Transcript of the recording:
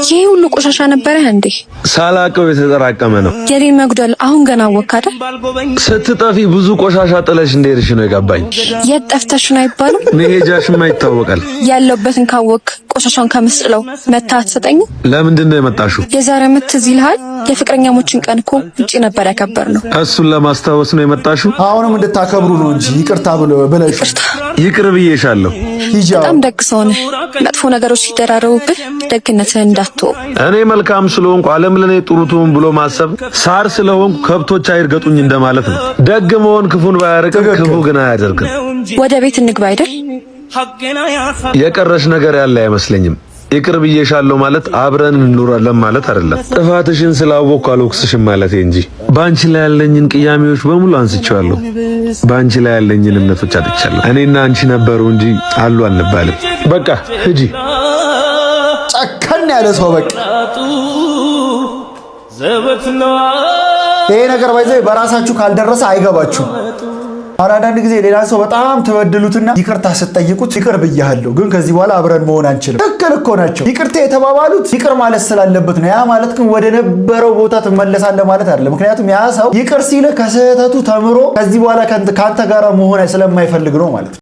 ይሄ ሁሉ ቆሻሻ ነበረ እንዴ? ሳላቀው የተጠራቀመ ነው። የኔን መጉደል አሁን ገና አወቅ አይደል? ስትጠፊ ብዙ ቆሻሻ ጥለሽ እንደሄድሽ ነው የገባኝ። የት ጠፍተሽ ነው አይባልም? መሄጃሽማ ይታወቃል። ያለውበትን ካወቅ ቆሻሻን ከምስጥለው መታ አትሰጠኝ? ለምንድን ነው የመጣሽው? የዛሬ ዓመት ትዝ ይልሃል? የፍቅረኛሞችን ቀን እኮ ውጪ ነበር ያከበርነው። እሱን ለማስታወስ ነው የመጣሽው? አሁንም እንድታከብሩ ነው እንጂ ይቅርታ ብለሽ። ይቅር ብዬሻለሁ። በጣም ደግ ሰው ነህ። መጥፎ ነገሮች ሲደራረቡብህ ደግነትህን እንዳትተው። እኔ መልካም ስለሆንኩ ዓለም ለኔ ጥሩ ትሁን ብሎ ማሰብ ሳር ስለሆንኩ ከብቶች አይርገጡኝ እንደማለት ነው። ደግ መሆን ክፉን ባያርቅም ክፉ ግን አያደርግም። ወደ ቤት እንግባ አይደል? የቀረሽ ነገር ያለ አይመስለኝም። ይቅር ብዬሻለሁ ማለት አብረን እንኖራለን ማለት አይደለም። ጥፋትሽን ስላወቅኩ አልወቅስሽም ማለት እንጂ ባንቺ ላይ ያለኝን ቅያሜዎች በሙሉ አንስቼዋለሁ። ባንቺ ላይ ያለኝን እምነቶች አጥቻለሁ። እኔና አንቺ ነበሩ እንጂ አሉ አንባልም። በቃ ሂጂ። ጨከን ያለ ሰው በቃ ይሄ ነገር ባይዘይ በራሳችሁ ካልደረሰ አይገባችሁም። አንዳንድ ጊዜ ሌላ ሰው በጣም ተበድሉትና ይቅርታ ስትጠይቁት ይቅር ብያለሁ ግን ከዚህ በኋላ አብረን መሆን አንችልም። ትክክል እኮ ናቸው። ይቅርታ የተባባሉት ይቅር ማለት ስላለበት ነው። ያ ማለት ግን ወደ ነበረው ቦታ ትመለሳለህ ማለት አይደለም። ምክንያቱም ያ ሰው ይቅር ሲል ከስህተቱ ተምሮ ከዚህ በኋላ ካንተ ጋር መሆን ስለማይፈልግ ነው ማለት ነው።